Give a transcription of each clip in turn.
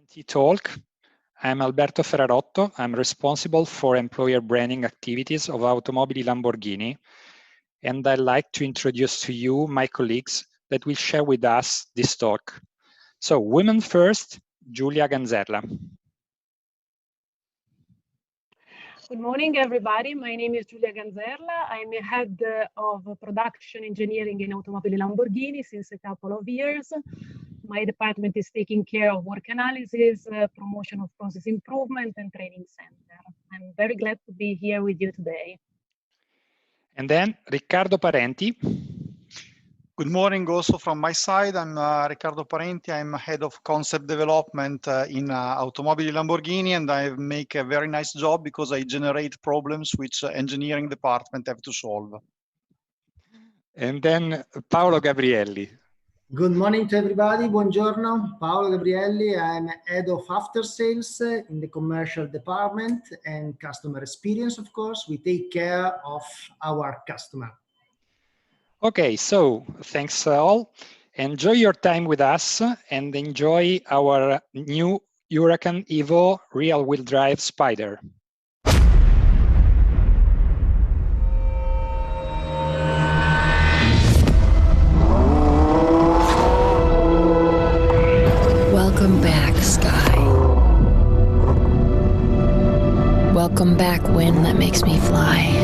Talk. I'm Alberto Ferrarotto. I'm responsible for employer branding activities of Automobili Lamborghini, and I'd like to introduce to you my colleagues that will share with us this talk. So, women first, Giulia Ganzerla. Good morning, everybody. My name is Giulia Ganzerla. I'm a head of production engineering in Automobili Lamborghini since a couple of years. My department is taking care of work analysis, promotion of process improvement, and training center. I'm very glad to be here with you today. And then Riccardo Parenti. Good morning also from my side. I'm Riccardo Parenti. I'm head of concept development in Automobili Lamborghini, and I make a very nice job because I generate problems which engineering department have to solve. And then Paolo Gabrielli. Good morning to everybody. Buongiorno. Paolo Gabrielli. I'm head of after sales in the commercial department and customer experience, of course. We take care of our customer. Okay, so thanks all. Enjoy your time with us and enjoy our new Huracan Evo rear-wheel drive Spider. Welcome back, sky. Welcome back, wind that makes me fly.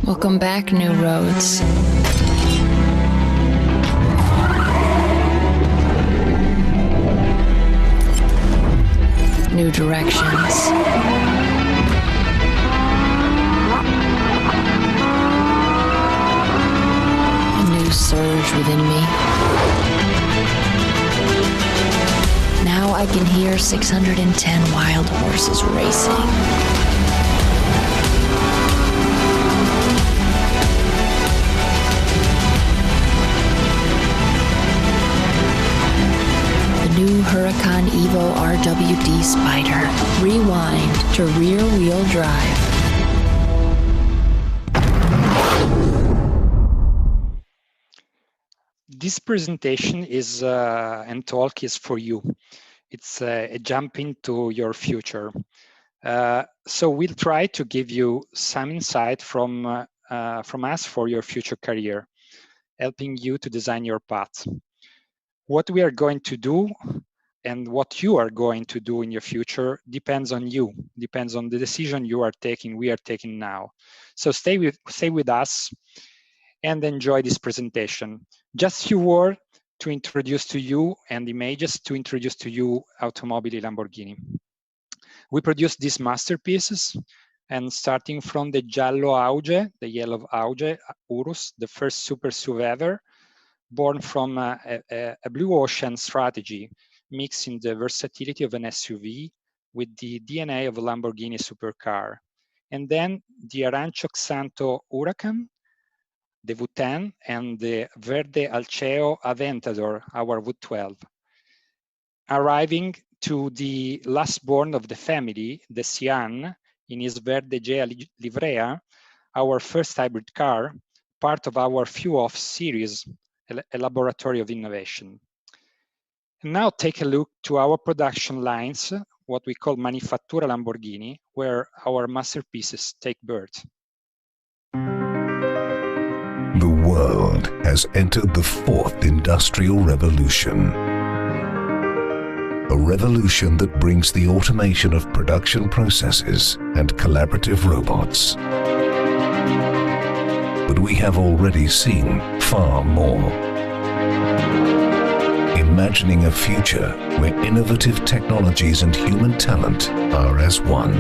Welcome back, new roads. New directions. A new surge within me. Now I can hear 610 wild horses racing. New Huracan Evo RWD Spider. Rewind to rear-wheel drive. This presentation is and talk is for you. It's a jump into your future. So we'll try to give you some insight from us for your future career, helping you to design your path. What we are going to do and what you are going to do in your future depends on you, depends on the decision you are taking, we are taking now. So stay with us and enjoy this presentation. Just a few words to introduce to you and images to introduce to you Automobili Lamborghini. We produce these masterpieces, and starting from the Giallo Auge, the yellow Auge Urus, the first super SUV ever, born from a blue ocean strategy, mixing the versatility of an SUV with the DNA of a Lamborghini supercar. And then the Arancio Xanto Huracan, the V10, and the Verde Alceo Aventador, our V12. Arriving to the last born of the family, the Sian, in his Verde Gea Livrea, our first hybrid car, part of our few-off series, a laboratory of innovation. And now take a look to our production lines, what we call Manifattura Lamborghini, where our masterpieces take birth. The world has entered the fourth industrial revolution. A revolution that brings the automation of production processes and collaborative robots. But we have already seen far more. Imagining a future where innovative technologies and human talent are as one.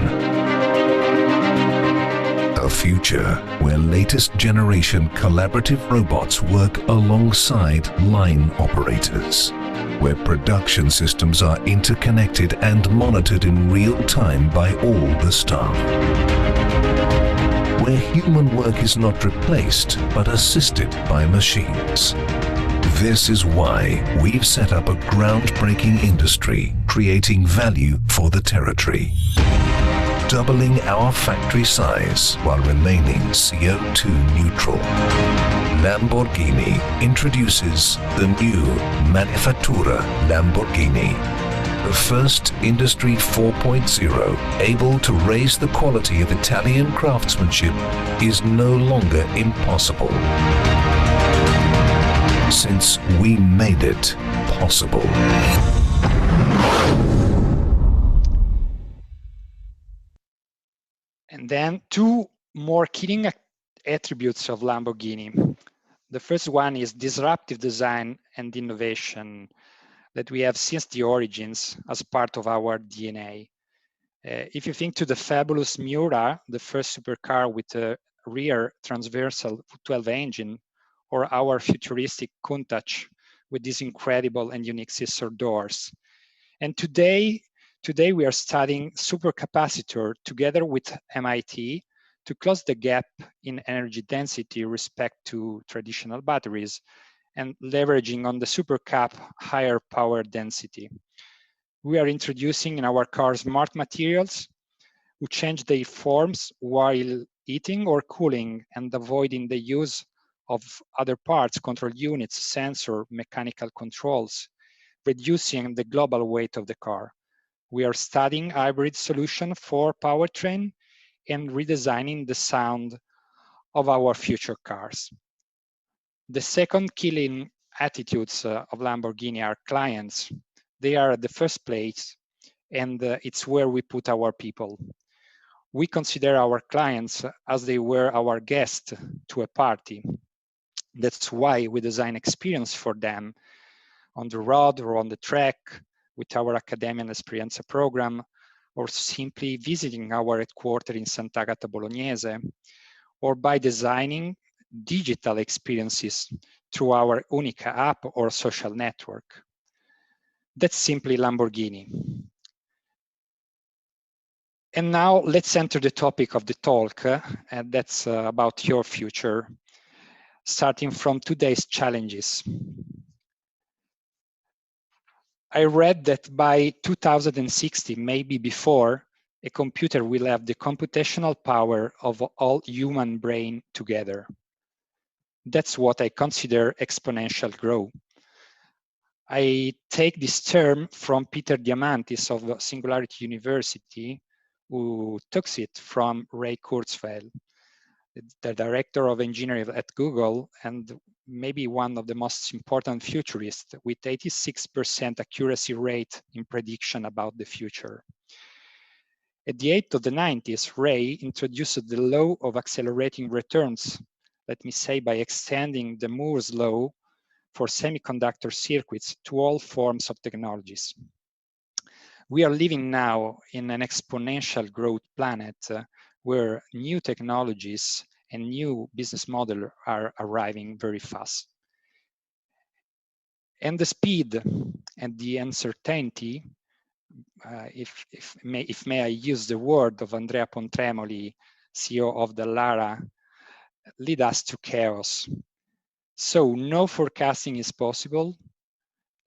A future where latest generation collaborative robots work alongside line operators. Where production systems are interconnected and monitored in real time by all the staff. where human work is not replaced but assisted by machines. This is why we've set up a groundbreaking industry, creating value for the territory, doubling our factory size while remaining CO2 neutral. Lamborghini introduces the new Manifattura Lamborghini, the first Industry 4.0 able to raise the quality of Italian craftsmanship is no longer impossible, since we made it possible. And then two more killing attributes of Lamborghini. The first one is disruptive design and innovation that we have since the origins as part of our DNA. If you think to the fabulous Miura, the first supercar with a rear transversal 12 engine, or our futuristic Countach with these incredible and unique scissor doors. And today we are studying supercapacitor together with MIT to close the gap in energy density respect to traditional batteries and leveraging on the supercap higher power density. We are introducing in our cars smart materials who change their forms while heating or cooling and avoiding the use of other parts, control units, sensor, mechanical controls, reducing the global weight of the car. We are studying hybrid solution for powertrain and redesigning the sound of our future cars. The second killing attitudes of Lamborghini are clients. They are at the first place, and it's where we put our people. We consider our clients as they were our guests to a party. That's why we design experience for them on the road or on the track with our Accademia and Esperienza program, or simply visiting our headquarters in Sant'Agata Bolognese, or by designing digital experiences through our Unica app or social network. That's simply Lamborghini. And now let's enter the topic of the talk, and that's about your future, starting from today's challenges. I read that by 2060, maybe before, a computer will have the computational power of all human brain together. That's what I consider exponential growth. I take this term from Peter Diamandis of Singularity University, who took it from Ray Kurzweil, the director of engineering at Google and maybe one of the most important futurists with 86% accuracy rate in prediction about the future. At the end of the 90s, Ray introduced the law of accelerating returns, let me say by extending the Moore's law for semiconductor circuits to all forms of technologies. We are living now in an exponential growth planet where new technologies and new business models are arriving very fast. And the speed and the uncertainty, if may I use the word of Andrea Pontremoli, CEO of the Lara, lead us to chaos. So no forecasting is possible,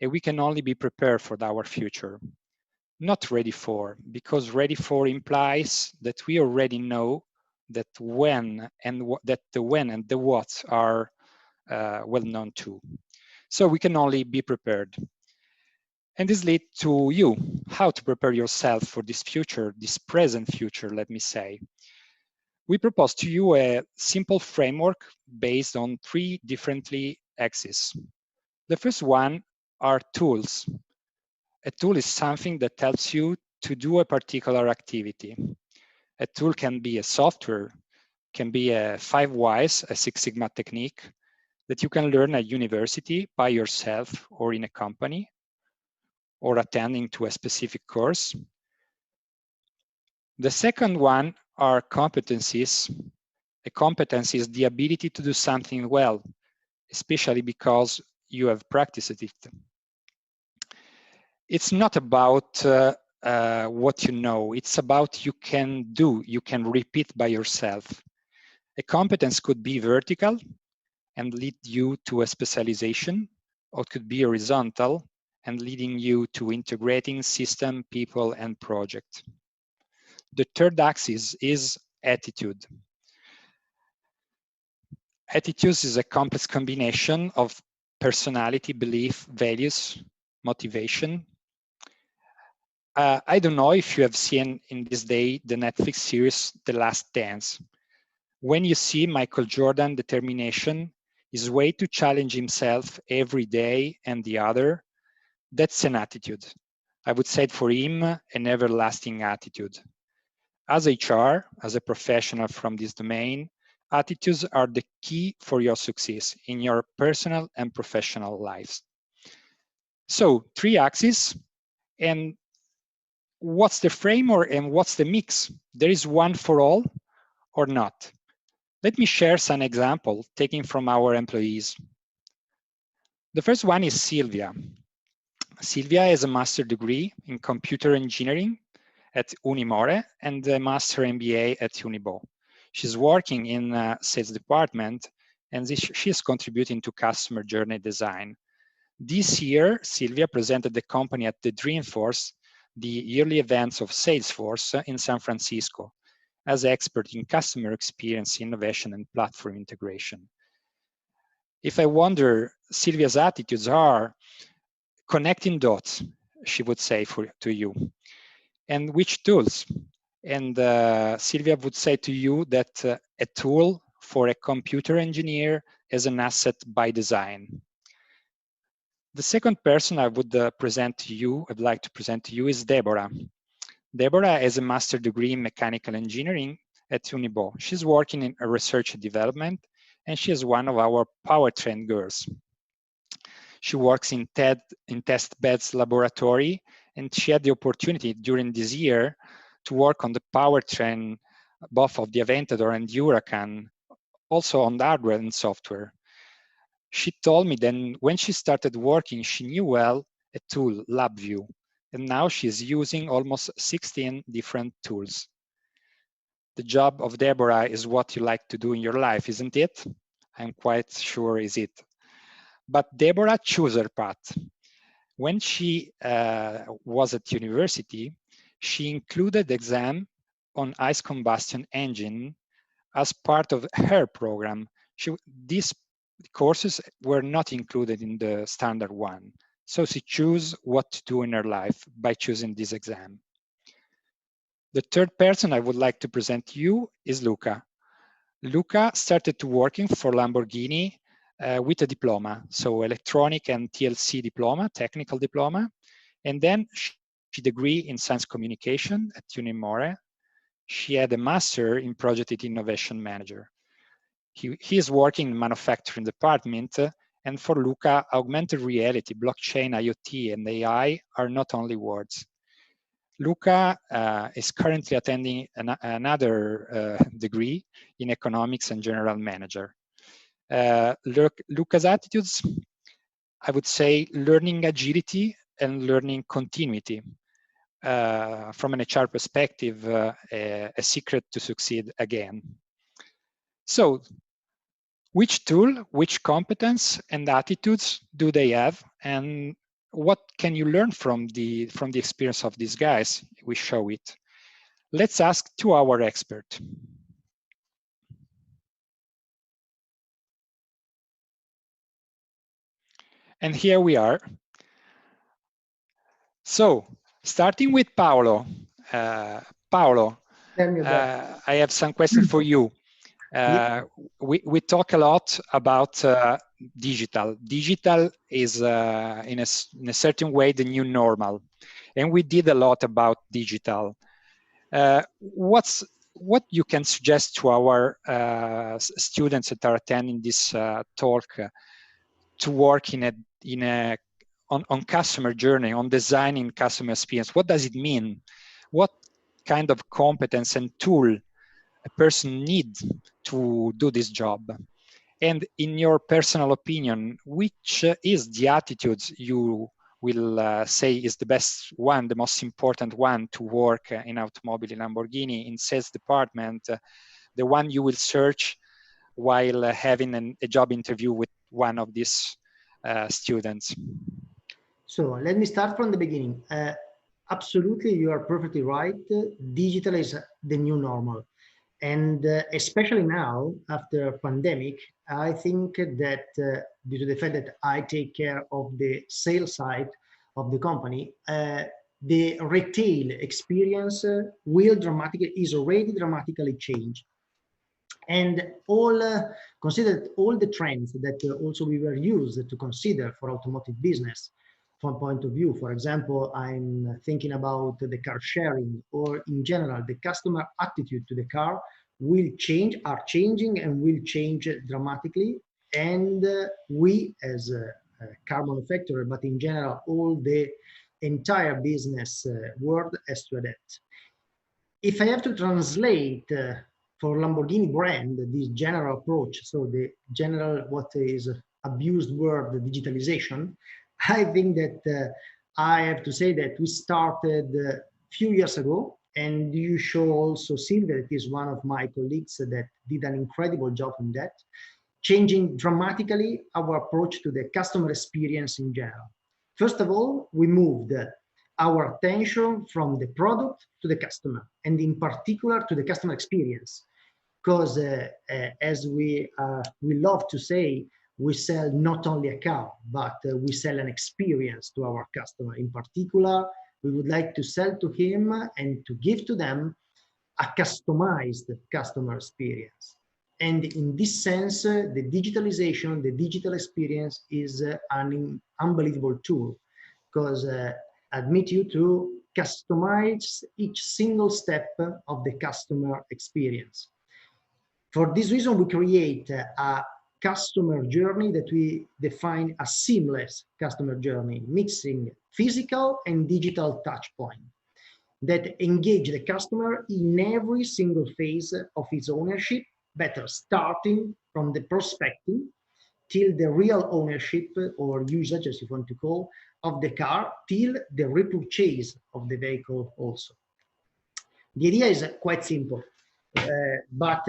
and we can only be prepared for our future. Not ready for, because ready for implies that we already know that when and the when and the what are well known too. So we can only be prepared. And this leads to you, how to prepare yourself for this future, this present future, let me say. We propose to you a simple framework based on three different axes. The first one are tools. A tool is something that helps you to do a particular activity. A tool can be a software, can be a 5 whys, a 6 Sigma technique that you can learn at university by yourself or in a company or attending to a specific course. The second one are competencies. A competence is the ability to do something well, especially because you have practiced it. It's not about what you know, it's about you can do, you can repeat by yourself. A competence could be vertical and lead you to a specialization, or it could be horizontal and leading you to integrating system, people, and project. The third axis is attitude. Attitudes is a complex combination of personality, belief, values, motivation. I don't know if you have seen in this day the Netflix series The Last Dance. When you see Michael Jordan determination, his way to challenge himself every day and the other, that's an attitude. I would say for him, an everlasting attitude. As HR, as a professional from this domain, attitudes are the key for your success in your personal and professional lives. So 3 axes, and what's the framework and what's the mix? There is one for all or not? Let me share some example taken from our employees. The first one is Silvia. Silvia has a master's degree in computer engineering at Unimore and a master MBA at Unibo. She's working in sales department and she is contributing to customer journey design. This year, Silvia presented the company at the Dreamforce, the yearly events of Salesforce in San Francisco, as expert in customer experience, innovation, and platform integration. If I wonder, Silvia's attitudes are connecting dots, she would say to you. And which tools? And Silvia would say to you that a tool for a computer engineer is an asset by design. The second person I would present to you, I'd like to present to you is Deborah. Deborah has a master's degree in mechanical engineering at Unibo. She's working in research and development, and she is one of our powertrain girls. She works in test beds laboratory, and she had the opportunity during this year to work on the powertrain, both of the Aventador and Huracan, also on the hardware and software. She told me that when she started working, she knew well a tool, LabVIEW, and now she's using almost 16 different tools. The job of Deborah is what you like to do in your life, isn't it? I'm quite sure is it. But Deborah chose her path. When she was at university, she included the exam on ICE combustion engine as part of her program. These courses were not included in the standard one. So she chose what to do in her life by choosing this exam. The third person I would like to present to you is Luca. Luca started to working for Lamborghini with a diploma, so electronic and TLC diploma, technical diploma, and then she degree in science communication at Unimore. She had a master in project innovation manager. He is working in manufacturing department, and for Luca, augmented reality, blockchain, IoT, and AI are not only words. Luca is currently attending another degree in economics and general manager. Luca's attitudes, I would say learning agility and learning continuity. From an HR perspective, a secret to succeed again. So, which tool, which competence and attitudes do they have, and what can you learn from the experience of these guys? We show it. Let's ask to our expert. And here we are. So, starting with Paolo. Paolo, I have some questions for you. We talk a lot about digital. Digital is in a certain way the new normal, and we did a lot about digital. What you can suggest to our students that are attending this talk to work on customer journey, on designing customer experience? What does it mean? What kind of competence and tool a person needs to do this job? And in your personal opinion, which is the attitudes you will say is the best one, the most important one to work in Automobili Lamborghini, in sales department, the one you will search while having a job interview with one of these students? So let me start from the beginning. Absolutely, you are perfectly right. Digital is the new normal. And especially now, after pandemic, I think that due to the fact that I take care of the sales side of the company, the retail experience is already dramatically changed. And consider all the trends that also we were used to consider for automotive business from point of view. For example, I'm thinking about the car sharing, or in general, the customer attitude to the car are changing and will change dramatically. And we as a car manufacturer, but in general, all the entire business world has to adapt. If I have to translate for Lamborghini brand, this general approach, so the general, what is abused word, the digitalization, I think that I have to say that we started a few years ago, and you show also Silvia, that is one of my colleagues that did an incredible job in that, changing dramatically our approach to the customer experience in general. First of all, we moved our attention from the product to the customer, and in particular to the customer experience. Because as we love to say, we sell not only a car, but we sell an experience to our customer. In particular, we would like to sell to him and to give to them a customized customer experience. And in this sense, the digitalization, the digital experience is an unbelievable tool, because admit you to customize each single step of the customer experience. For this reason, we create a customer journey that we define a seamless customer journey, mixing physical and digital touch point that engage the customer in every single phase of his ownership, better starting from the prospecting till the real ownership or usage, as you want to call, of the car, till the repurchase of the vehicle also. The idea is quite simple, but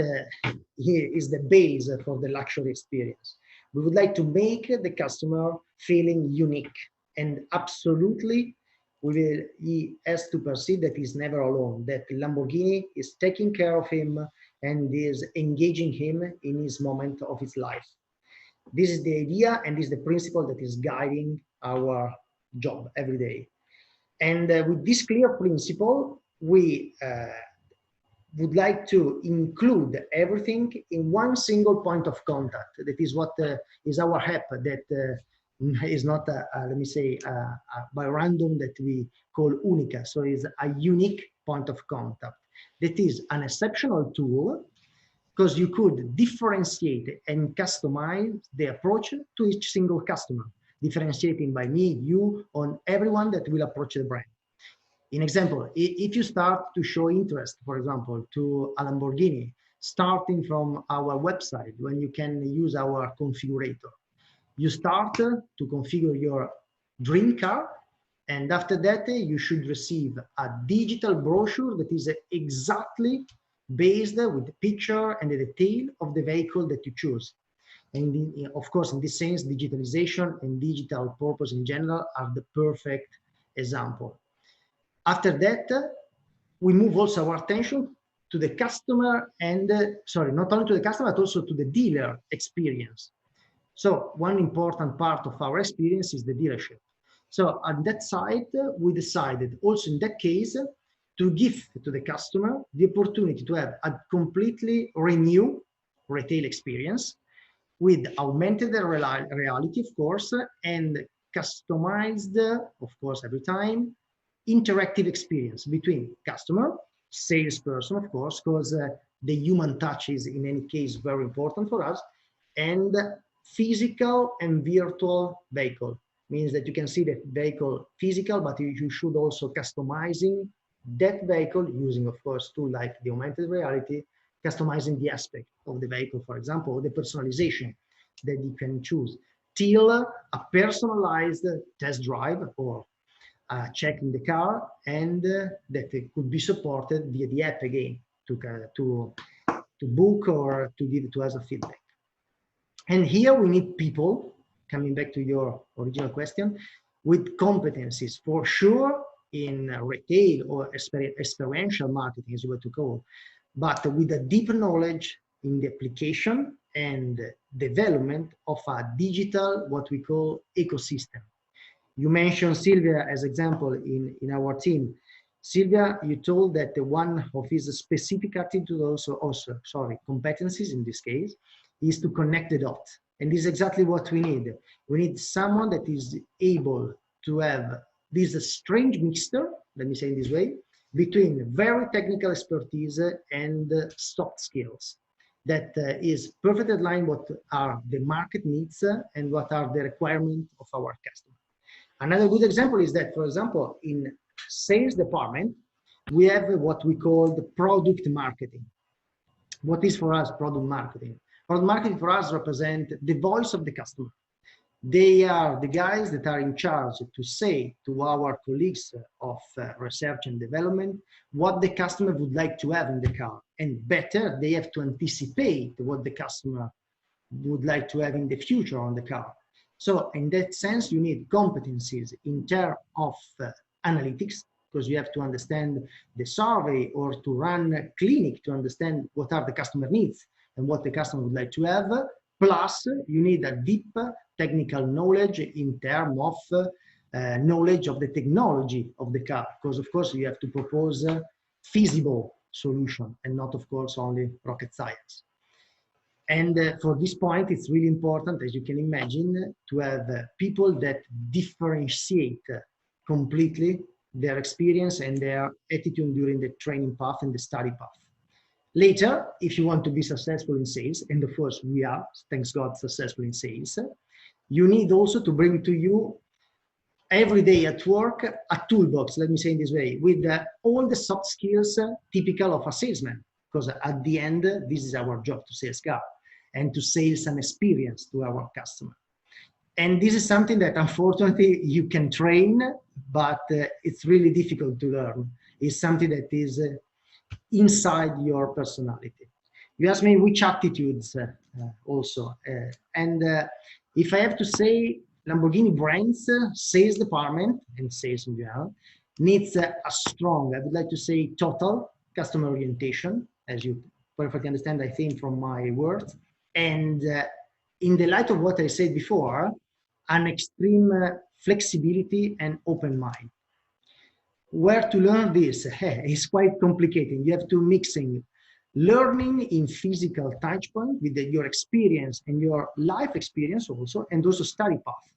here is the base for the luxury experience. We would like to make the customer feeling unique, and absolutely he has to perceive that he's never alone, that Lamborghini is taking care of him and is engaging him in his moment of his life. This is the idea, and this is the principle that is guiding our job every day. And with this clear principle, we would like to include everything in one single point of contact. That is what is our app, that is not, let me say, by random, that we call Unica. So it's a unique point of contact. That is an exceptional tool, because you could differentiate and customize the approach to each single customer, differentiating by me, you, on everyone that will approach the brand. In example, if you start to show interest, for example, to a Lamborghini, starting from our website, when you can use our configurator, you start to configure your dream car, and after that, you should receive a digital brochure that is exactly based with the picture and the detail of the vehicle that you choose. And of course, in this sense, digitalization and digital purpose in general are the perfect example. After that, we move also our attention to the customer and, sorry, not only to the customer, but also to the dealer experience. So one important part of our experience is the dealership. So on that side, we decided also in that case to give to the customer the opportunity to have a completely renewed retail experience with augmented reality, of course, and customized, of course, every time, interactive experience between customer, salesperson, of course, because the human touch is in any case very important for us, and physical and virtual vehicle. Means that you can see the vehicle physical, but you should also customizing that vehicle using, of course, tools like the augmented reality, customizing the aspect of the vehicle, for example, or the personalization that you can choose, till a personalized test drive or checking the car, and that it could be supported via the app again to book or to give to us a feedback. And here we need people, coming back to your original question, with competencies for sure in retail or experiential marketing, as you were to call, but with a deep knowledge in the application and development of a digital, what we call ecosystem. You mentioned Silvia as example in our team. Silvia, you told that one of his specific attitudes competencies in this case, is to connect the dots. And this is exactly what we need. We need someone that is able to have this strange mixture, let me say in this way, between very technical expertise and soft skills. That is perfectly aligned what are the market needs and what are the requirements of our customers. Another good example is that, for example, in sales department, we have what we call the product marketing. What is for us product marketing? Product marketing for us represents the voice of the customer. They are the guys that are in charge to say to our colleagues of research and development what the customer would like to have in the car. And better, they have to anticipate what the customer would like to have in the future on the car. So in that sense, you need competencies in terms of analytics, because you have to understand the survey or to run a clinic to understand what are the customer needs and what the customer would like to have. Plus, you need a deep technical knowledge in terms of knowledge of the technology of the car, because of course you have to propose a feasible solution and not, of course, only rocket science. And for this point, it's really important, as you can imagine, to have people that differentiate completely their experience and their attitude during the training path and the study path. Later, if you want to be successful in sales, and of course we are, thanks God, successful in sales, you need also to bring to you every day at work a toolbox, let me say in this way, with all the soft skills typical of a salesman, because at the end, this is our job, to sell car and to sell some experience to our customer. And this is something that unfortunately you can train, but it's really difficult to learn. It's something that is inside your personality. You asked me which attitudes also. If I have to say, Lamborghini brands, sales department, and sales in general, needs a strong, I would like to say, total customer orientation, as you perfectly understand, I think, from my words. And in the light of what I said before, an extreme flexibility and open mind. Where to learn this is quite complicated. You have to mixing learning in physical touch point with your experience and your life experience also, and also study path.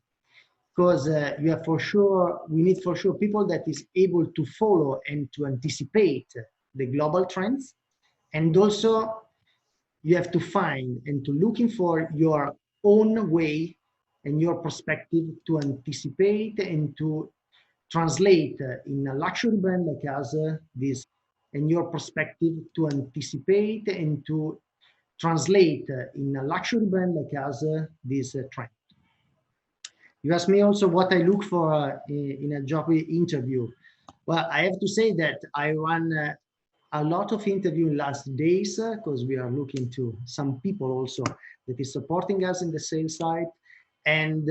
Because you have for sure, we need for sure people that is able to follow and to anticipate the global trends. And also you have to find and to looking for your own way and your perspective to anticipate and to translate in a luxury brand like us this, and your perspective to anticipate and to translate in a luxury brand like us this trend. You asked me also what I look for in a job interview. Well, I have to say that I run a lot of interview in last days because we are looking to some people also that is supporting us in the sales side. And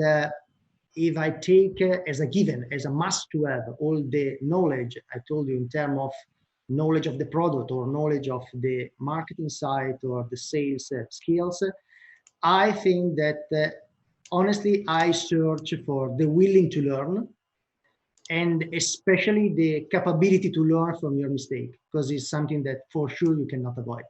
if I take as a given, as a must to have all the knowledge I told you in terms of knowledge of the product or knowledge of the marketing side or the sales skills, I think that honestly, I search for the willing to learn and especially the capability to learn from your mistake, because it's something that for sure you cannot avoid.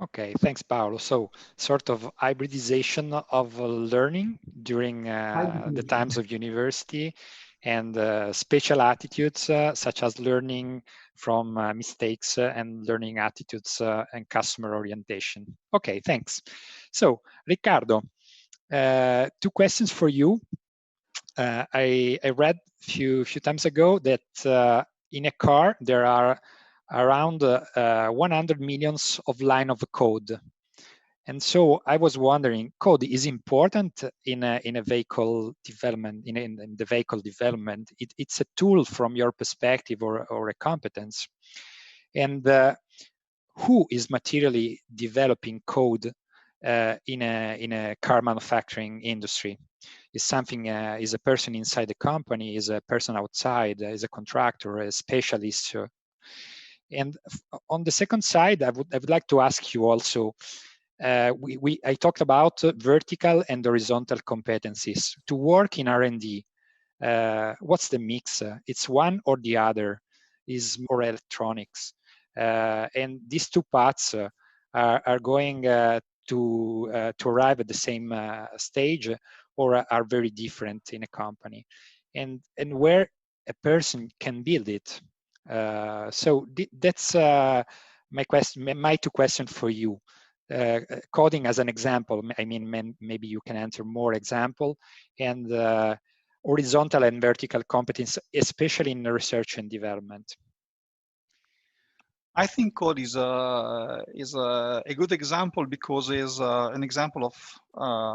Okay, thanks, Paolo. So sort of hybridization of learning during the times of university and special attitudes such as learning from mistakes and learning attitudes and customer orientation. Okay, thanks. So Riccardo, 2 questions for you. I read a few times ago that in a car there are around 100 million of line of code. And so I was wondering, code is important in a vehicle development, in the vehicle development. It's a tool from your perspective or a competence. And who is materially developing code in a car manufacturing industry. Is something is a person inside the company, is a person outside, is a contractor, a specialist. And on the second side, I would like to ask you also. I talked about vertical and horizontal competencies. To work in R&D, what's the mix? It's one or the other. Is more electronics, and these two paths are going to arrive at the same stage, or are very different in a company, and where a person can build it. So that's my question. My two questions for you. Coding as an example. I mean, maybe you can answer more example, and horizontal and vertical competence, especially in research and development. I think code is a good example because it's an example of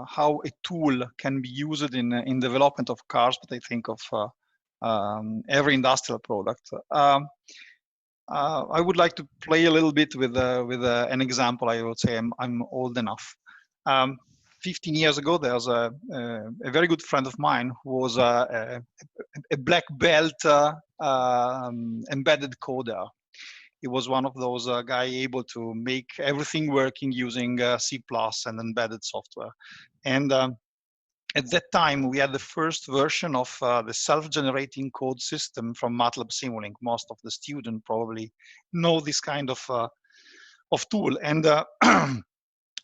how a tool can be used in development of cars, but I think of every industrial product. I would like to play a little bit with an example. I would say I'm old enough. 15 years ago, there was a very good friend of mine who was a black belt embedded coder. He was one of those guys able to make everything working using C+ and embedded software. And at that time, we had the first version of the self-generating code system from MATLAB Simulink. Most of the students probably know this kind of tool. And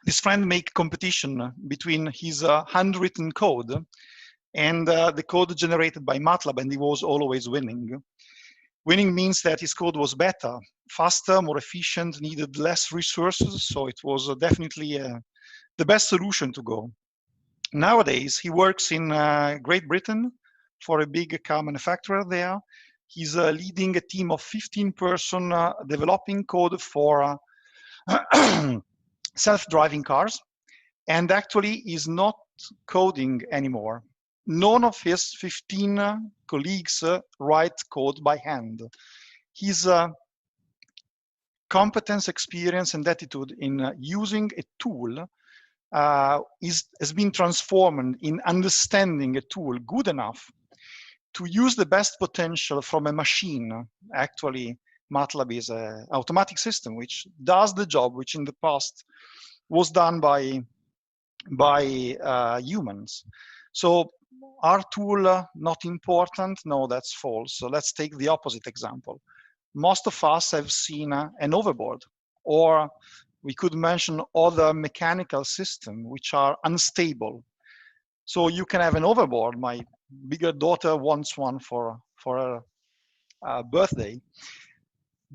this friend made competition between his handwritten code and the code generated by MATLAB, and he was always winning. Winning means that his code was better, faster, more efficient, needed less resources. So it was definitely the best solution to go. Nowadays, he works in Great Britain for a big car manufacturer there. He's leading a team of 15 person developing code for self-driving cars, and actually is not coding anymore. None of his 15 colleagues write code by hand. His competence, experience, and attitude in using a tool has been transformed in understanding a tool good enough to use the best potential from a machine. Actually, MATLAB is an automatic system which does the job which in the past was done by humans. So our tool not important? No, that's false. So let's take the opposite example. Most of us have seen an overboard, or we could mention other mechanical systems which are unstable. So you can have an overboard. My bigger daughter wants one for her birthday,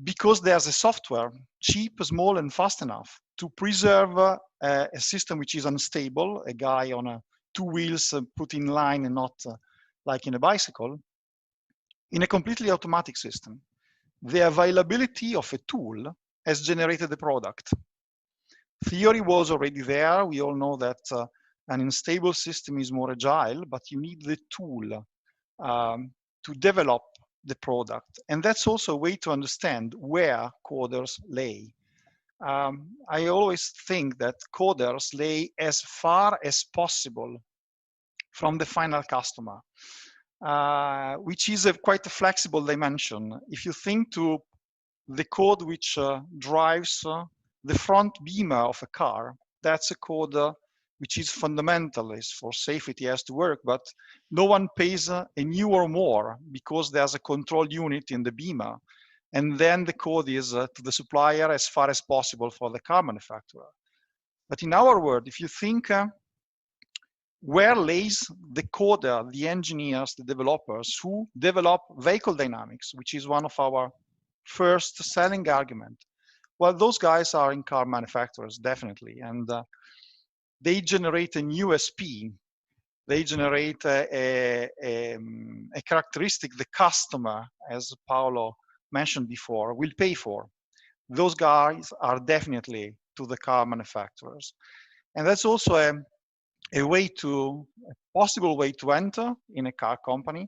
because there's a software, cheap, small, and fast enough to preserve a system which is unstable, a guy on two wheels put in line and not like in a bicycle, in a completely automatic system. The availability of a tool has generated the product. Theory was already there. We all know that an unstable system is more agile, but you need the tool to develop the product. And that's also a way to understand where coders lay. I always think that coders lay as far as possible from the final customer, which is quite a flexible dimension. If you think to the code which drives the front beamer of a car, that's a code which is fundamental. Is for safety, has to work, but no one pays a new or more because there's a control unit in the beamer. And then the code is to the supplier as far as possible for the car manufacturer. But in our world, if you think where lays the coder, the engineers, the developers who develop vehicle dynamics, which is one of our first selling argument. Well, those guys are in car manufacturers, definitely. And they generate a USP. They generate a characteristic the customer, as Paolo mentioned before, will pay for. Those guys are definitely to the car manufacturers. And that's also a possible way to enter in a car company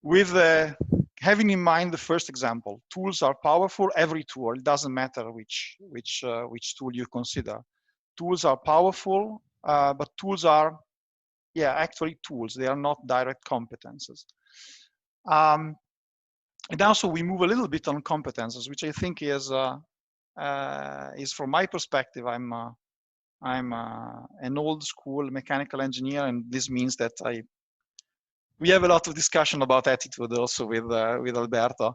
with having in mind the first example, tools are powerful. Every tool, it doesn't matter which tool you consider. Tools are powerful, but tools are, yeah, actually tools. They are not direct competences. And also we move a little bit on competences, which I think is from my perspective, I'm an old school mechanical engineer, and this means that we have a lot of discussion about attitude also with Alberto.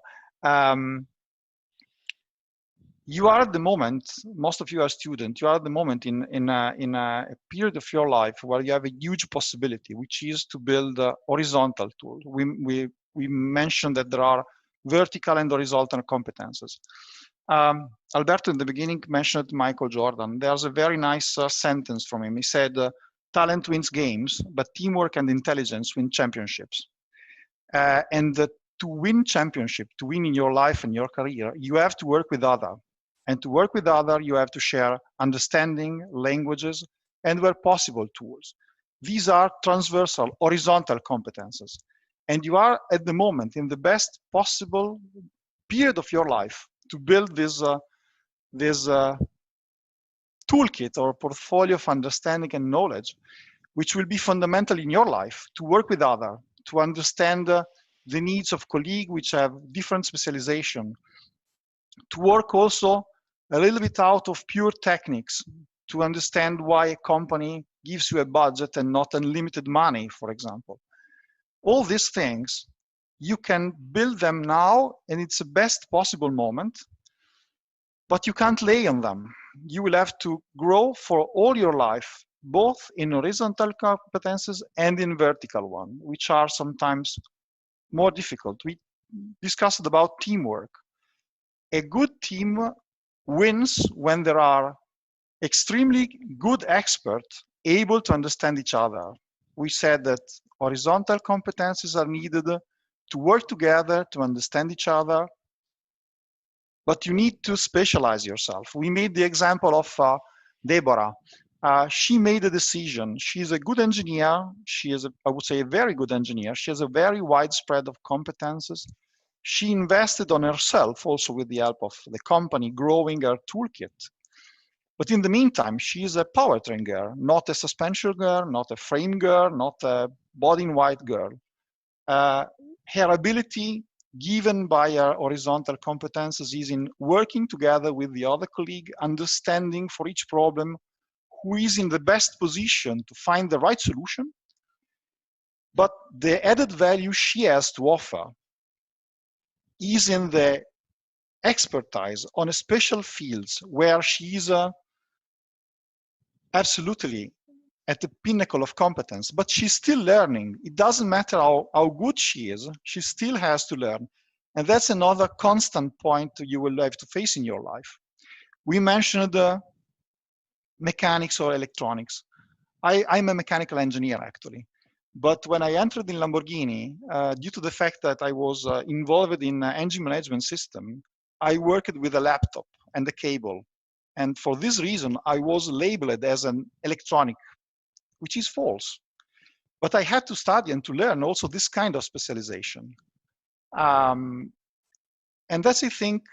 You are at the moment, most of you are students, you are at the moment in a period of your life where you have a huge possibility, which is to build a horizontal tool. We mentioned that there are vertical and horizontal competences. Alberto in the beginning mentioned Michael Jordan. There's a very nice sentence from him. He said, talent wins games, but teamwork and intelligence win championships. To win championship, to win in your life and your career, you have to work with others. And to work with others, you have to share understanding, languages, and where possible, tools. These are transversal, horizontal competences. And you are at the moment in the best possible period of your life to build this toolkit or portfolio of understanding and knowledge, which will be fundamental in your life to work with others, to understand the needs of colleagues which have different specialization, to work also a little bit out of pure techniques, to understand why a company gives you a budget and not unlimited money, for example. All these things, you can build them now, and it's the best possible moment, but you can't lay on them. You will have to grow for all your life, both in horizontal competences and in vertical one, which are sometimes more difficult. We discussed about teamwork. A good team wins when there are extremely good experts able to understand each other. We said that horizontal competencies are needed to work together, to understand each other, but you need to specialize yourself. We made the example of Deborah. She made a decision. She's a good engineer. She is, I would say, a very good engineer. She has a very wide spread of competences. She invested on herself also with the help of the company, growing her toolkit. But in the meantime, she is a powertrain girl, not a suspension girl, not a frame girl, not a body in white girl. Her ability given by her horizontal competences is in working together with the other colleague, understanding for each problem who is in the best position to find the right solution. But the added value she has to offer is in the expertise on a special fields where she is absolutely at the pinnacle of competence, but she's still learning. It doesn't matter how good she is, she still has to learn. And that's another constant point you will have to face in your life. We mentioned mechanics or electronics. I'm a mechanical engineer actually. But when I entered in Lamborghini, due to the fact that I was involved in engine management system, I worked with a laptop and a cable. And for this reason, I was labeled as an electronic, which is false. But I had to study and to learn also this kind of specialization. And that's, I think,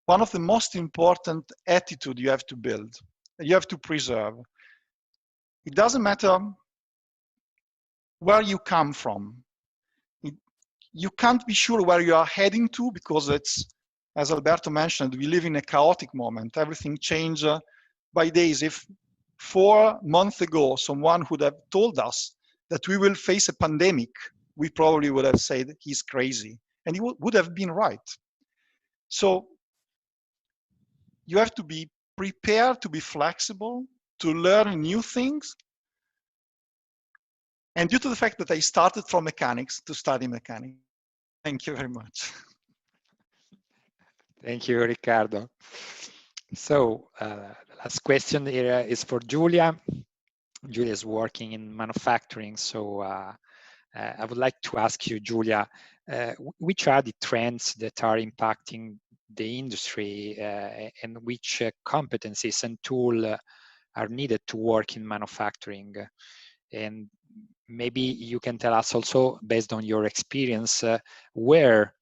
one of the most important attitude you have to build, you have to preserve. It doesn't matter where you come from. You can't be sure where you are heading to because it's, as Alberto mentioned, we live in a chaotic moment. Everything changes by days. If 4 months ago, someone would have told us that we will face a pandemic, we probably would have said he's crazy. And he would have been right. So you have to be prepared to be flexible, to learn new things. And due to the fact that I started from mechanics to study mechanics. Thank you very much. Thank you, Riccardo. So the last question here is for Giulia. Giulia is working in manufacturing. So I would like to ask you, Giulia, which are the trends that are impacting the industry and which competencies and tools are needed to work in manufacturing? And maybe you can tell us also, based on your experience, where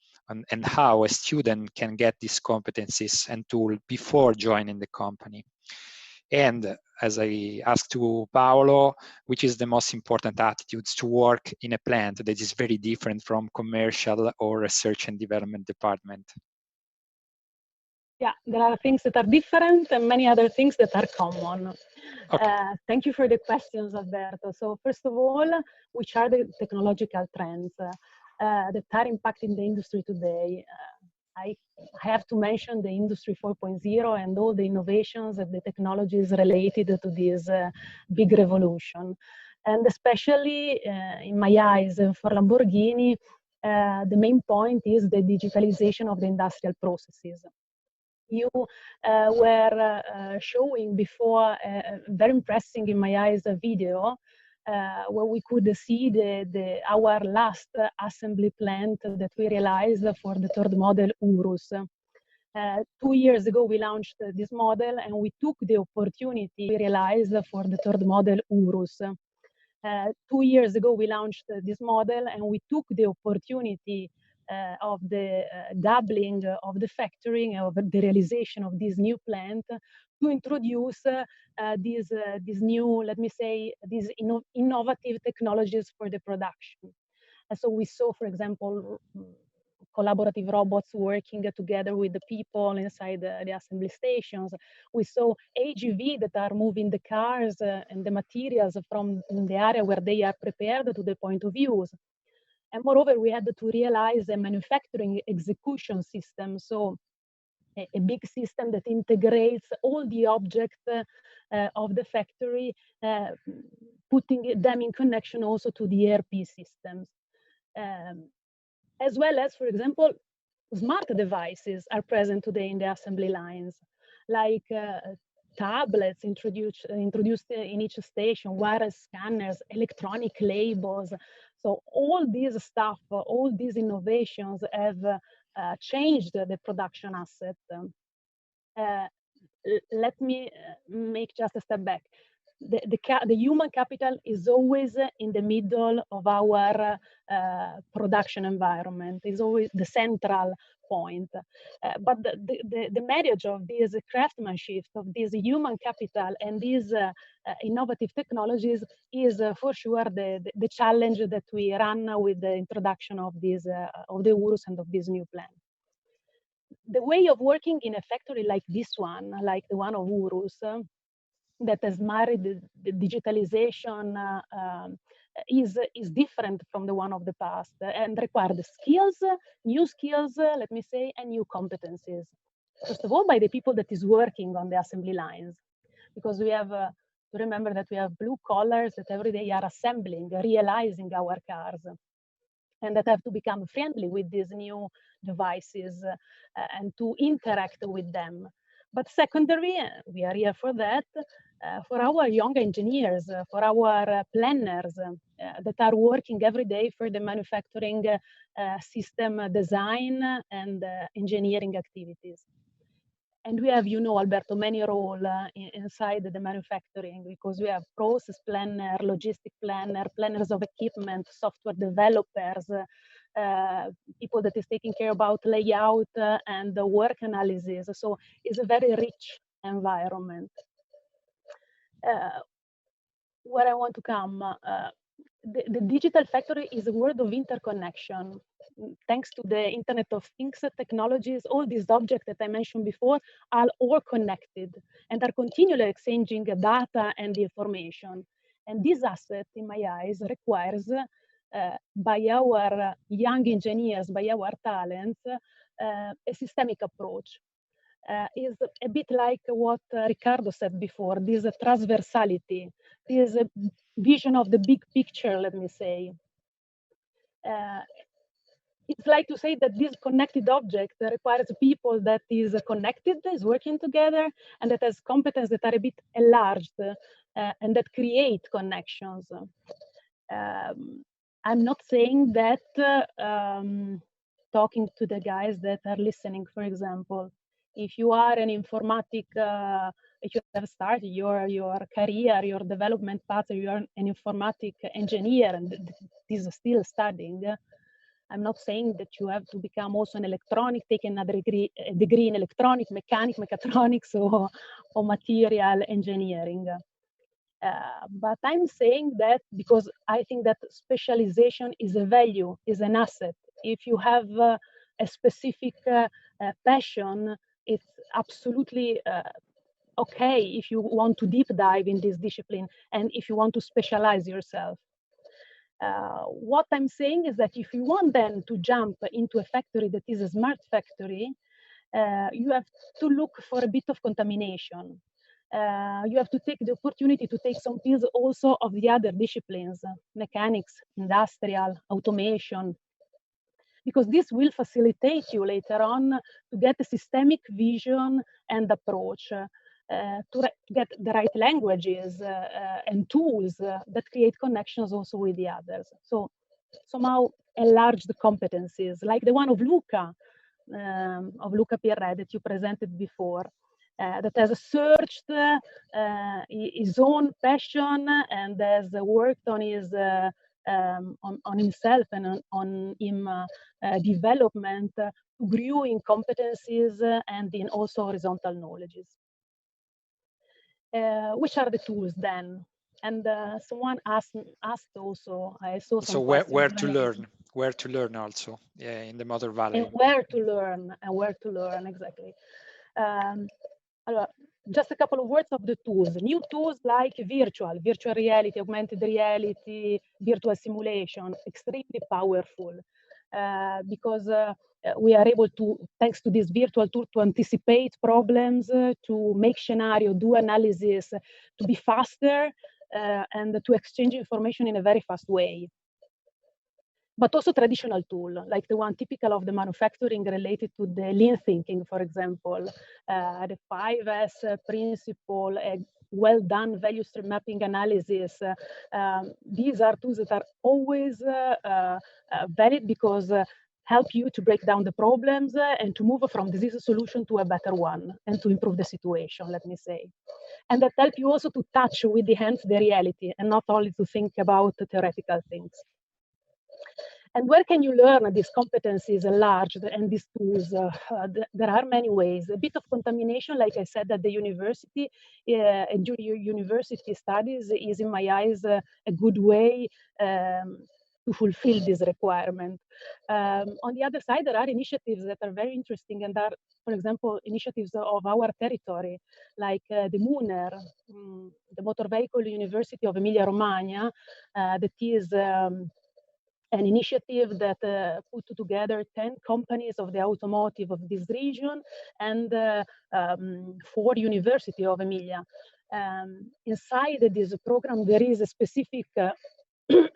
and how a student can get these competencies and tools before joining the company. And as I asked to Paolo, which is the most important attitudes to work in a plant that is very different from commercial or research and development department? Yeah, there are things that are different and many other things that are common. Okay. Thank you for the questions, Alberto. So first of all, which are the technological trends that are impacting the industry today? I have to mention the Industry 4.0 and all the innovations and the technologies related to this big revolution. And especially in my eyes, for Lamborghini, the main point is the digitalization of the industrial processes. You were showing before a very impressive, in my eyes, a video where we could see our last assembly plant that we realized for the third model Urus. 2 years ago, we launched this model and we took the opportunity we realized for the third model Urus. 2 years ago, we launched this model and we took the opportunity of the doubling of the factory, of the realization of this new plant to introduce these new, let me say, these innovative technologies for the production. And so we saw, for example, collaborative robots working together with the people inside the assembly stations. We saw AGV that are moving the cars and the materials from the area where they are prepared to the point of use. And moreover, we had to realize a manufacturing execution system. So a big system that integrates all the objects of the factory, putting them in connection also to the ERP systems. As well as, for example, smart devices are present today in the assembly lines, like tablets introduced in each station, wireless scanners, electronic labels. So all this stuff, all these innovations have changed the production asset. Let me make just a step back. The human capital is always in the middle of our production environment, is always the central point. But the marriage of this craftsmanship, of this human capital and these innovative technologies is for sure the challenge that we run with the introduction of this of the Urus and of this new plan. The way of working in a factory like this one, like the one of Urus, that has married the digitalization is different from the one of the past and require the skills, new skills, let me say, and new competencies. First of all, by the people that is working on the assembly lines, because we have to remember that we have blue collars that every day are assembling, realizing our cars, and that have to become friendly with these new devices and to interact with them. But secondary, we are here for that, for our young engineers, for our planners that are working every day for the manufacturing system design and engineering activities. And we have, you know, Alberto, many roles inside the manufacturing, because we have process planner, logistic planner, planners of equipment, software developers, people that is taking care about layout and the work analysis. So it's a very rich environment. Where I want to come, the digital factory is a world of interconnection. Thanks to the Internet of Things technologies, all these objects that I mentioned before are all connected and are continually exchanging data and information. And this asset, in my eyes, requires by our young engineers, by our talents, a systemic approach. Is a bit like what Riccardo said before, this transversality, this vision of the big picture, let me say. It's like to say that this connected object requires people that is connected, is working together, and that has competence that are a bit enlarged and that create connections. I'm not saying that talking to the guys that are listening, for example, if you are an informatic if you have started your career, your development path, you are an informatic engineer and is still studying. I'm not saying that you have to become also an electronic, take another degree in electronic, mechatronics, or material engineering. But I'm saying that because I think that specialization is a value, is an asset. If you have a specific passion, it's absolutely okay if you want to deep dive in this discipline and if you want to specialize yourself. What I'm saying is that if you want then to jump into a factory that is a smart factory, you have to look for a bit of contamination. You have to take the opportunity to take some pills also of the other disciplines, mechanics, industrial, automation, because this will facilitate you later on to get a systemic vision and approach, to get the right languages and tools that create connections also with the others. So somehow enlarge the competencies, like the one of Luca Pierre that you presented before, that has searched his own passion and has worked on his on himself and on him development to grow in competencies and in also horizontal knowledges. Which are the tools then? And someone asked also, I saw some questions. So where to learn also, yeah, in the Mother Valley. And where to learn, exactly. Just a couple of words of the tools. New tools like virtual reality, augmented reality, virtual simulation, extremely powerful because we are able to, thanks to this virtual tool, to anticipate problems, to make scenario, do analysis, to be faster, and to exchange information in a very fast way. But also traditional tool, like the one typical of the manufacturing related to the lean thinking, for example, the 5S principle, a well-done value stream mapping analysis. These are tools that are always valid because help you to break down the problems and to move from disease solution to a better one and to improve the situation, let me say. And that help you also to touch with the hands the reality and not only to think about theoretical things. And where can you learn these competencies enlarged and these tools? There are many ways. A bit of contamination, like I said, at the university, and during your university studies is, in my eyes, a good way to fulfill this requirement. On the other side, there are initiatives that are very interesting and are, for example, initiatives of our territory, like the MUNER, the Motor Vehicle University of Emilia-Romagna, that is an initiative that put together 10 companies of the automotive of this region and 4 University of Emilia. Inside this program, there is a specific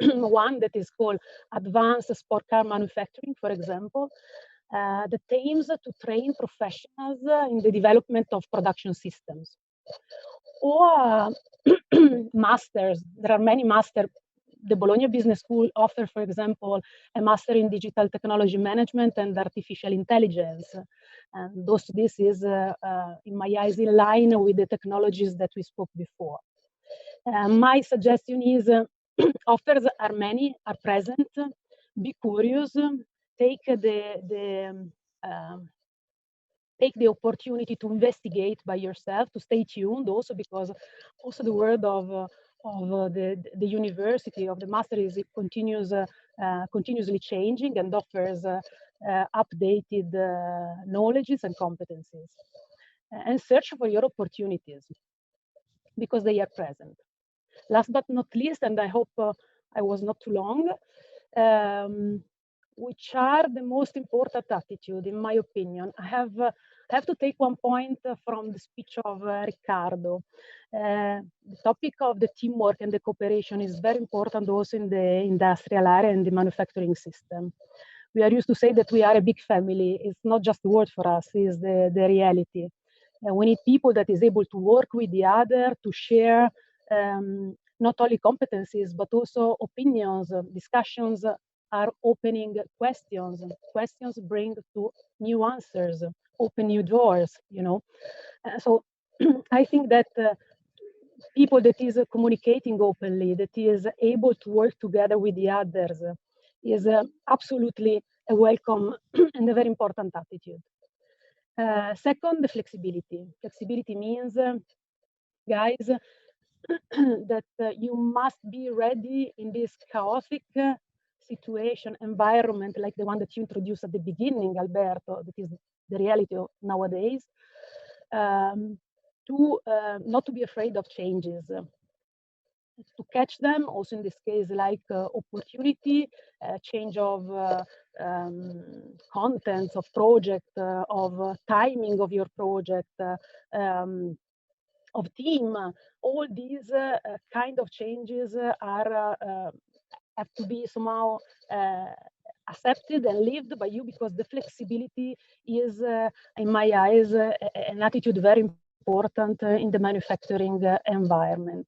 one that is called Advanced Sport Car Manufacturing, for example, that aims to train professionals in the development of production systems. Or masters, there are many masters. The Bologna Business School offers, for example, a master in digital technology management and artificial intelligence. And this is, in my eyes, in line with the technologies that we spoke before. My suggestion is, offers are many, are present. Be curious, take the opportunity to investigate by yourself, to stay tuned also, because also the word of the university of the master is continuously changing and offers updated knowledges and competencies. And search for your opportunities because they are present. Last but not least, and I hope I was not too long, which are the most important attitude, in my opinion. I have to take one point from the speech of Riccardo. The topic of the teamwork and the cooperation is very important also in the industrial area and the manufacturing system. We are used to say that we are a big family. It's not just a word for us, it's the reality. We need people that is able to work with the other, to share not only competencies, but also opinions. Discussions are opening questions. Questions bring to new answers, open new doors, you know. So I think that people that is communicating openly, that is able to work together with the others, is absolutely a welcome and a very important attitude. Second, the flexibility. Flexibility means, guys, that you must be ready in this chaotic situation, environment, like the one that you introduced at the beginning, Alberto, that is the reality of nowadays, to not to be afraid of changes, to catch them, also in this case, like opportunity, change of contents of project, of timing of your project, of team. All these kind of changes are have to be somehow accepted and lived by you, because the flexibility is, in my eyes, an attitude very important in the manufacturing environment.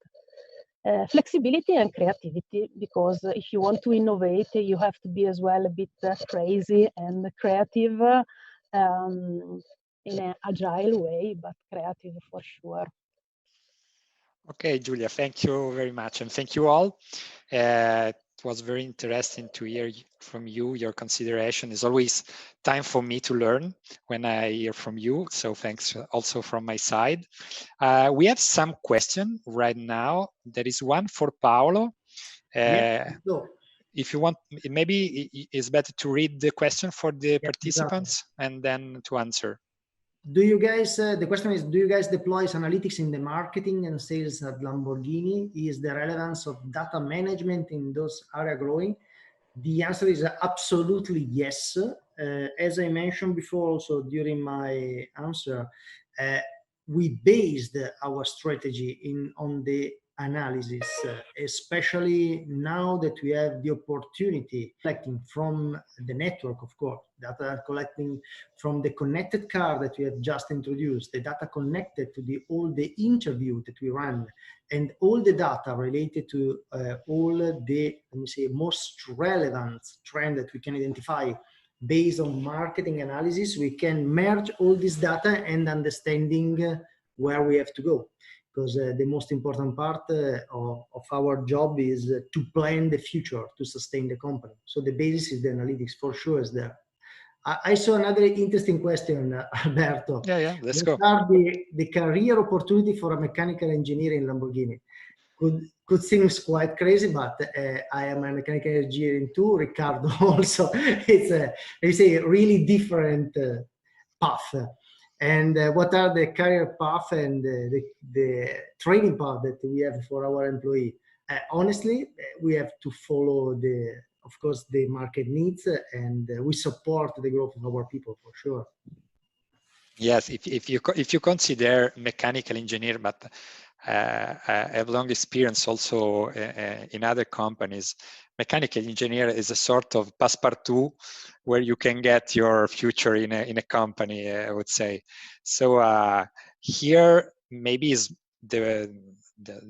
Flexibility and creativity, because if you want to innovate, you have to be as well a bit crazy and creative, in an agile way, but creative for sure. Okay, Julia, thank you very much, and thank you all. It was very interesting to hear from you. Your consideration is always time for me to learn when I hear from you. So thanks also from my side. We have some question right now. There is one for Paolo. If you want, maybe it's better to read the question for the participants and then to answer. Do you guys, the question is, do you guys deploy analytics in the marketing and sales at Lamborghini? Is the relevance of data management in those areas growing? The answer is absolutely yes. As I mentioned before, also during my answer, we based our strategy on the analysis, especially now that we have the opportunity collecting from the network, of course, data collecting from the connected car that we have just introduced, the data connected to all the interview that we ran, and all the data related to all the, let me say, most relevant trend that we can identify based on marketing analysis. We can merge all this data and understanding where we have to go. Because the most important part of our job is to plan the future, to sustain the company. So the basis is the analytics, for sure, is there. I saw another interesting question, Alberto. Yeah, let's go. The career opportunity for a mechanical engineer in Lamborghini. Could seem quite crazy, but I am a mechanical engineer too. Riccardo also. It's a, let me say, really different path. And what are the career path and the training path that we have for our employee? Honestly, we have to follow of course, the market needs, and we support the growth of our people for sure. Yes, if you consider mechanical engineer, but I have long experience also in other companies. Mechanical engineer is a sort of passepartout where you can get your future in a company, I would say. So here maybe is the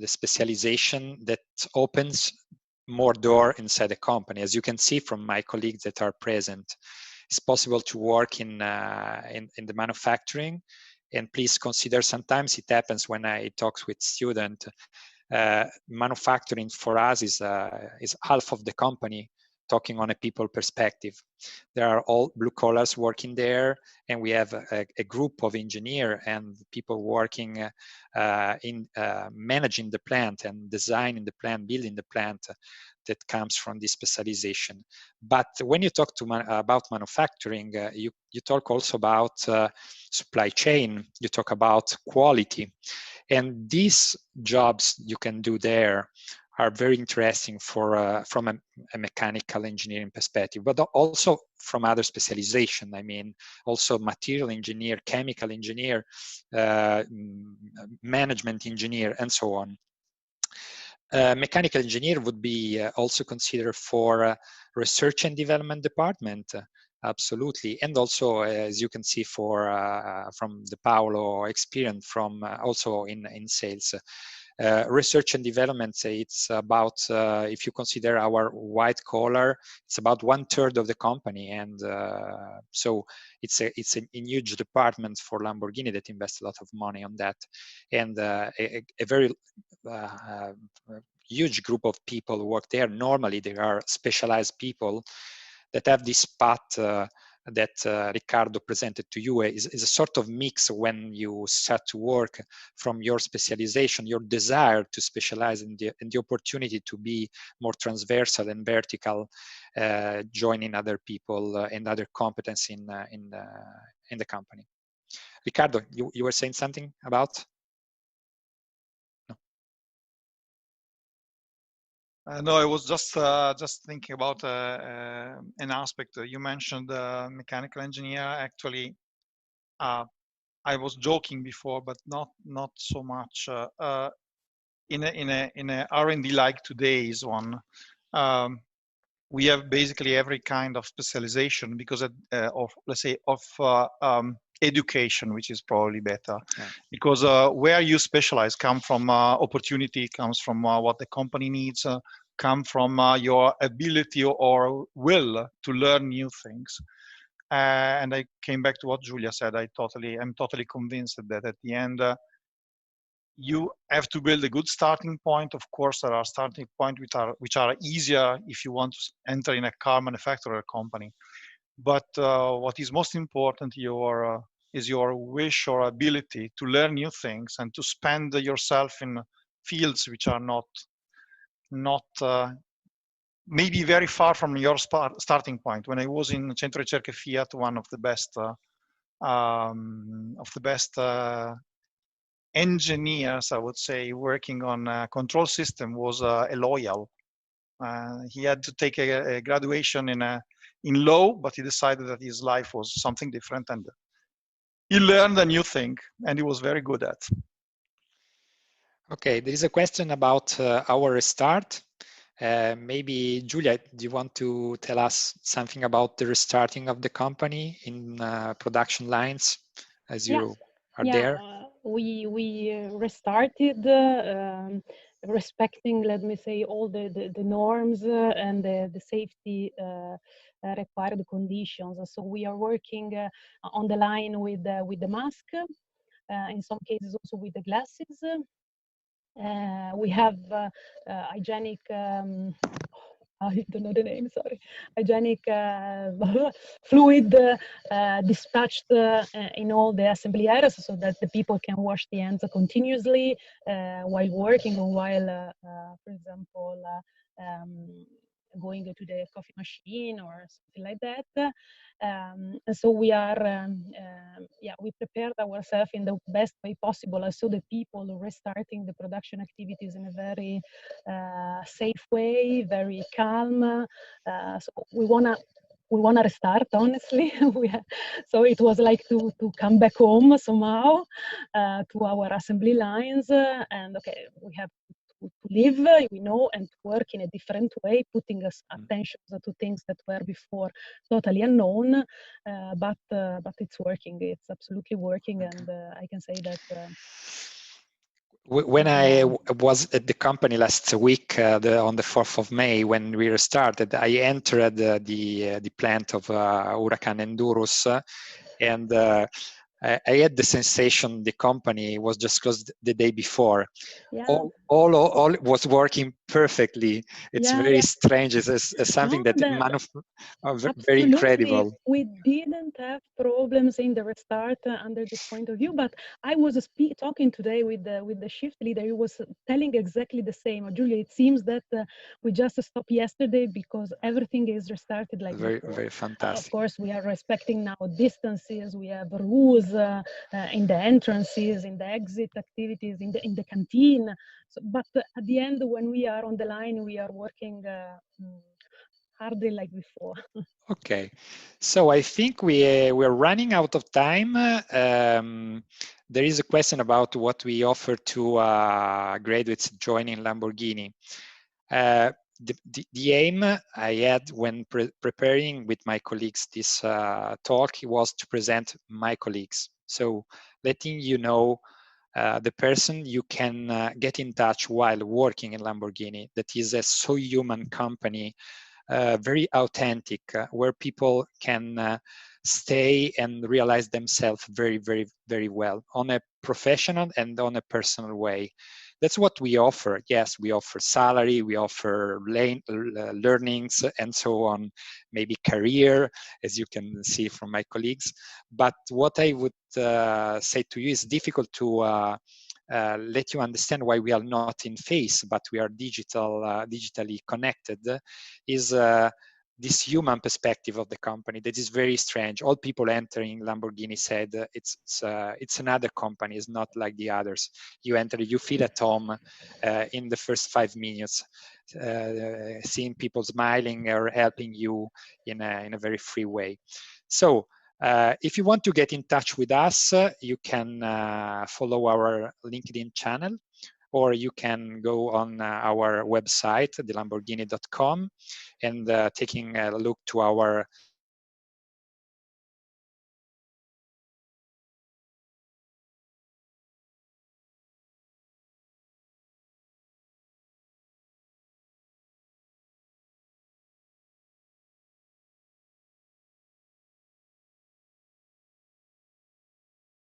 specialization that opens more door inside the company. As you can see from my colleagues that are present, it's possible to work in the manufacturing. And please consider, sometimes it happens when I talk with students, manufacturing for us is half of the company, talking on a people perspective. There are all blue collars working there, and we have a group of engineers and people working in managing the plant and designing the plant, building the plant, that comes from this specialization. But when you talk about manufacturing, you talk also about supply chain, you talk about quality. And these jobs you can do there are very interesting for from a mechanical engineering perspective, but also from other specialization. I mean, also material engineer, chemical engineer, management engineer, and so on. Mechanical engineer would be also considered for research and development department, absolutely, and also as you can see for from the Paolo experience from also in sales. research and development, say it's about, if you consider our white collar, it's about 1/3 of the company, and so it's a huge department for Lamborghini that invests a lot of money on that, and a very huge group of people who work there. Normally, there are specialized people that have this path that Riccardo presented to you. Is a sort of mix when you start to work from your specialization, your desire to specialize, in the opportunity to be more transversal and vertical, joining other people and other competence in the company. Riccardo, you were saying something about? No, I was just thinking about an aspect. You mentioned mechanical engineer. Actually, I was joking before, but not so much. In a R&D like today's one, we have basically every kind of specialization because of let's say of education, which is probably better, because where you specialize come from opportunity, comes from what the company needs, come from your ability or will to learn new things. And I came back to what Julia said. I'm totally convinced that at the end you have to build a good starting point. Of course, there are starting points which are easier if you want to enter in a car manufacturer company. But what is most important is your wish or ability to learn new things and to spend yourself in fields which are not maybe very far from your starting point. When I was in Centro Ricerche Fiat, one of the best engineers, I would say, working on a control system was a loyal. He had to take a graduation in law, but he decided that his life was something different, and he learned a new thing, and he was very good at. Okay, there is a question about our restart. Maybe Julia, do you want to tell us something about the restarting of the company in production lines as you are there? We restarted respecting, let me say, all the norms and the safety required conditions. So we are working on the line with the mask, in some cases also with the glasses. We have hygienic, I don't know the name, sorry, hygienic fluid dispatched in all the assembly areas so that the people can wash the hands continuously while working or while, for example, going to the coffee machine or something like that. And so we are, we prepared ourselves in the best way possible. So the people restarting the production activities in a very safe way, very calm. So we wanna restart, honestly. So it was like to come back home somehow to our assembly lines, and okay, we have to live, we know, and to work in a different way, putting us attention to things that were before totally unknown, but it's working. It's absolutely working, and I can say that. When I was at the company last week, on the 4th of May, when we restarted, I entered the plant of Huracan Endurus, and I had the sensation the company was just closed the day before. Yeah. All was working perfectly. It's very strange. It's something that very incredible. We didn't have problems in the restart under this point of view, but I was talking today with the shift leader. He was telling exactly the same. Julia, it seems that we just stopped yesterday because everything is restarted like before. Very fantastic. Of course, we are respecting now distances. We have rules in the entrances, in the exit activities, in the canteen. So, but at the end, when we are on the line, we are working hardly like before. Okay, so I think we're running out of time. There is a question about what we offer to graduates joining Lamborghini. The aim I had when preparing with my colleagues this talk was to present my colleagues. So letting you know the person you can get in touch while working in Lamborghini. That is a so human company, very authentic, where people can stay and realize themselves very, very, very well on a professional and on a personal way. That's what we offer. Yes, we offer salary, we offer learnings and so on, maybe career, as you can see from my colleagues. But what I would say to you is difficult to let you understand why we are not in face, but we are digitally connected, is this human perspective of the company that is very strange. All people entering Lamborghini said it's another company. It's not like the others. You enter, you feel at home in the first 5 minutes, seeing people smiling or helping you in a very free way. So if you want to get in touch with us, you can follow our LinkedIn channel, or you can go on our website, thelamborghini.com, and taking a look to our